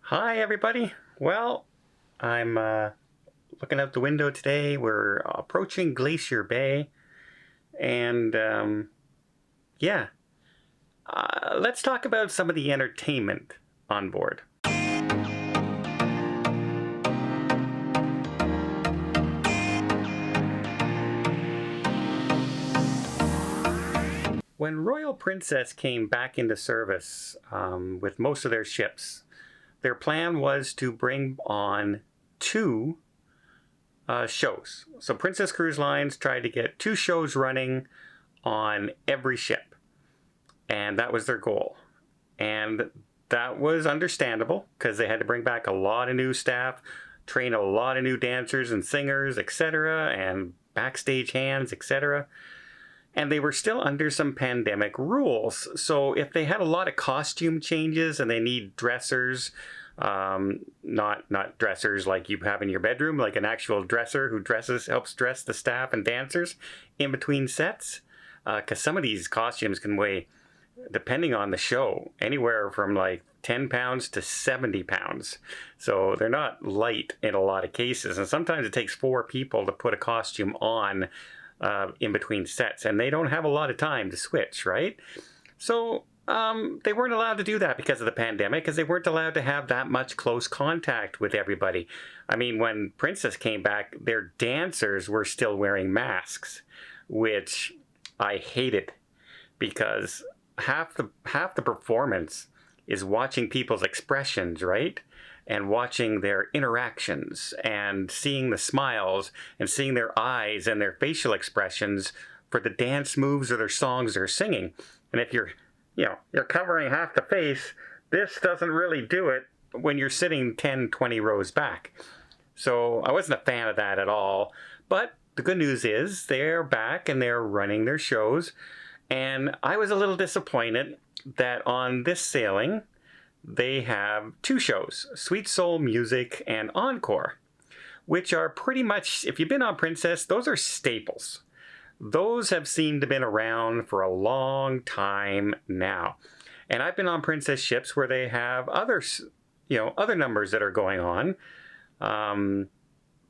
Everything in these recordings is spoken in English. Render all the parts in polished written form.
Hi, everybody. Well, I'm looking out the window today. We're approaching Glacier Bay, and yeah, let's talk about some of the entertainment on board. When Royal Princess came back into service with most of their ships, their plan was to bring on two shows. So Princess Cruise Lines tried to get two shows running on every ship, and that was their goal. And that was understandable because they had to bring back a lot of new staff, train a lot of new dancers and singers, etc., and backstage hands, etc. And they were still under some pandemic rules. So if they had a lot of costume changes and they need dressers, not dressers like you have in your bedroom, like an actual dresser who helps dress the staff and dancers in between sets, because some of these costumes can weigh, depending on the show, anywhere from like 10 pounds to 70 pounds. So they're not light in a lot of cases. And sometimes it takes 4 people to put a costume on in between sets, and they don't have a lot of time to switch, right? So they weren't allowed to do that because of the pandemic, because they weren't allowed to have that much close contact with everybody. I mean, when Princess came back, their dancers were still wearing masks, which I hated, because half the performance is watching people's expressions, right? And watching their interactions and seeing the smiles and seeing their eyes and their facial expressions for the dance moves or their songs they're singing. And if you're covering half the face, this doesn't really do it when you're sitting 10, 20 rows back. So I wasn't a fan of that at all. But the good news is they're back and they're running their shows. And I was a little disappointed that on this sailing, they have 2 shows, Sweet Soul Music and Encore, which are pretty much, if you've been on Princess, those are staples. Those have seemed to have been around for a long time now. And I've been on Princess ships where they have other numbers that are going on.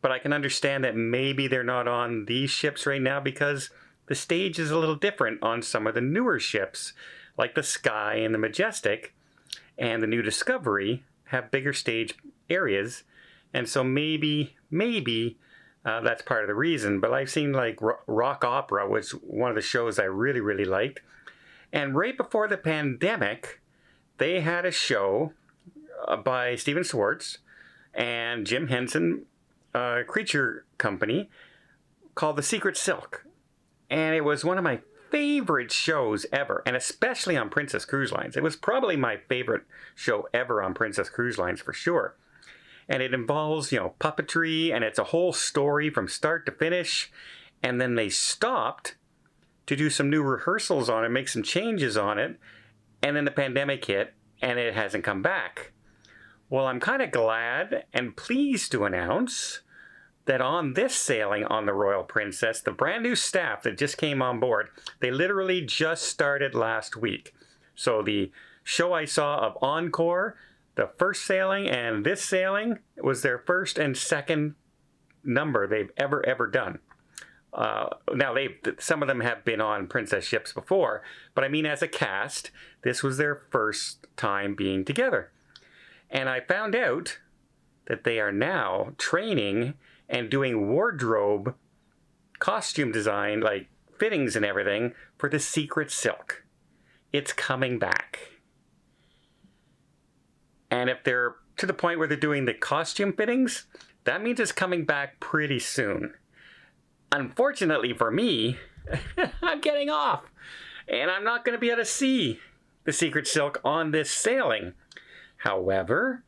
But I can understand that maybe they're not on these ships right now because the stage is a little different on some of the newer ships, like the Sky and the Majestic. And the new Discovery have bigger stage areas, and so maybe that's part of the reason. But I've seen like Rock Opera was one of the shows I really, really liked. And right before the pandemic, they had a show by Stephen Schwartz and Jim Henson, Creature Company, called The Secret Silk. And it was one of my favorite shows ever, and especially on Princess Cruise Lines. It was probably my favorite show ever on Princess Cruise Lines for sure. And it involves, puppetry, and it's a whole story from start to finish. And then they stopped to do some new rehearsals on it, make some changes on it, and then the pandemic hit, and it hasn't come back. Well, I'm kind of glad and pleased to announce that on this sailing on the Royal Princess, the brand new staff that just came on board, they literally just started last week. So the show I saw of Encore, the first sailing and this sailing, was their first and second number they've ever done. Now, some of them have been on Princess ships before, but I mean as a cast, this was their first time being together. And I found out that they are now training and doing wardrobe costume design, like fittings and everything, for the Secret Silk. It's coming back. And if they're to the point where they're doing the costume fittings, that means it's coming back pretty soon. Unfortunately for me, I'm getting off, and I'm not going to be able to see the Secret Silk on this sailing. However,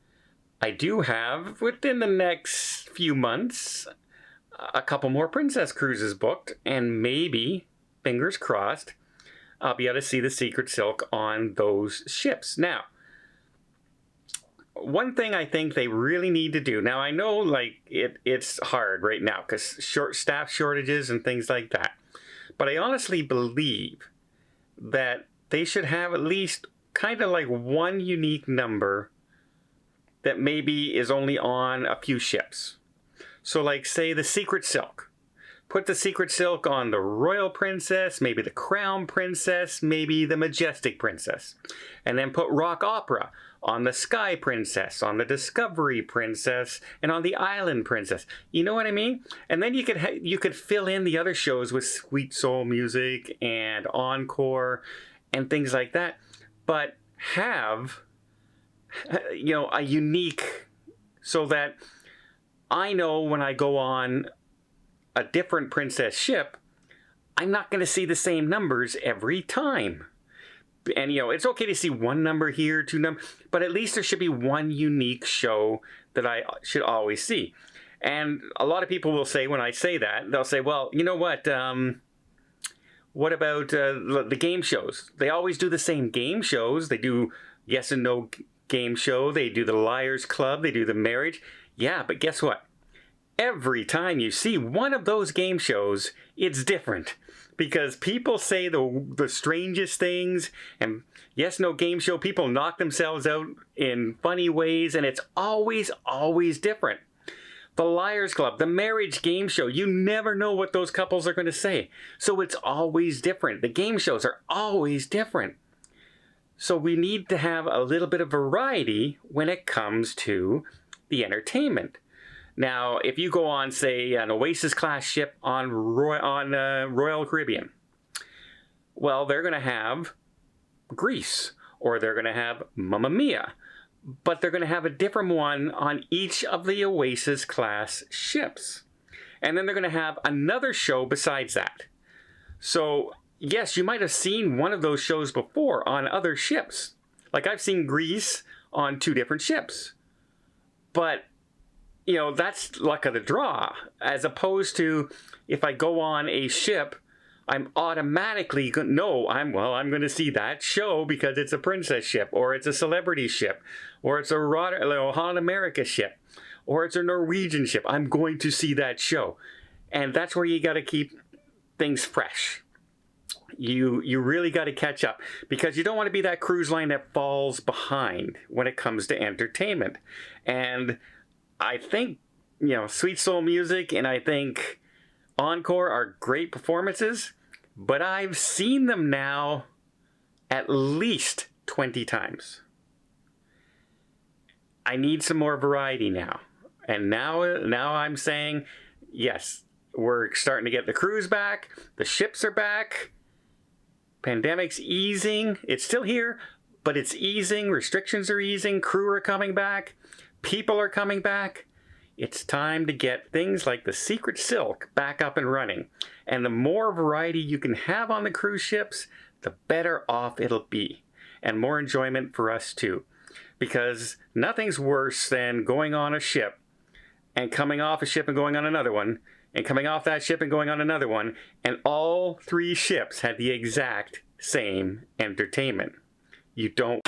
I do have, within the next few months, a couple more Princess cruises booked, and maybe, fingers crossed, I'll be able to see the Secret Silk on those ships. Now, one thing I think they really need to do, now I know it's hard right now because staff shortages and things like that, but I honestly believe that they should have at least kind of like one unique number that maybe is only on a few ships. So like say the Secret Silk. Put the Secret Silk on the Royal Princess, maybe the Crown Princess, maybe the Majestic Princess. And then put Rock Opera on the Sky Princess, on the Discovery Princess, and on the Island Princess. You know what I mean? And then you could fill in the other shows with Sweet Soul Music and Encore and things like that. But have, you know, a unique, so that I know when I go on a different princess ship, I'm not going to see the same numbers every time. And, you know, it's okay to see one number here, two numbers, but at least there should be one unique show that I should always see. And a lot of people will say, when I say that, they'll say, well, you know what about the game shows? They always do the same game shows. They do Yes and No game show. They do the Liars Club. They do the Marriage. Yeah, but guess what? Every time you see one of those game shows, it's different. Because people say the strangest things, and Yes, No game show, people knock themselves out in funny ways, and it's always, always different. The Liars Club, the Marriage game show, you never know what those couples are going to say. So it's always different. The game shows are always different. So we need to have a little bit of variety when it comes to the entertainment. Now, if you go on, say, an Oasis class ship on Royal Caribbean, well, they're going to have Grease, or they're going to have Mamma Mia, but they're going to have a different one on each of the Oasis class ships. And then they're going to have another show besides that. So, yes, you might have seen one of those shows before on other ships. Like I've seen Grease on 2 different ships. But you know, that's luck of the draw, as opposed to if I go on a ship, I'm automatically going to see that show because it's a princess ship, or it's a celebrity ship, or it's a Holland America ship, or it's a Norwegian ship. I'm going to see that show. And that's where you got to keep things fresh. You really got to catch up, because you don't want to be that cruise line that falls behind when it comes to entertainment. And I think, you know, Sweet Soul Music and I think Encore are great performances, but I've seen them now at least 20 times. I need some more variety now. And now I'm saying, yes, we're starting to get the cruise back, the ships are back, pandemic's easing, it's still here, but it's easing, restrictions are easing, crew are coming back. People are coming back. It's time to get things like the Secret Silk back up and running. And the more variety you can have on the cruise ships, the better off it'll be. And more enjoyment for us too. Because nothing's worse than going on a ship and coming off a ship and going on another one, and coming off that ship and going on another one, and all 3 ships had the exact same entertainment. You don't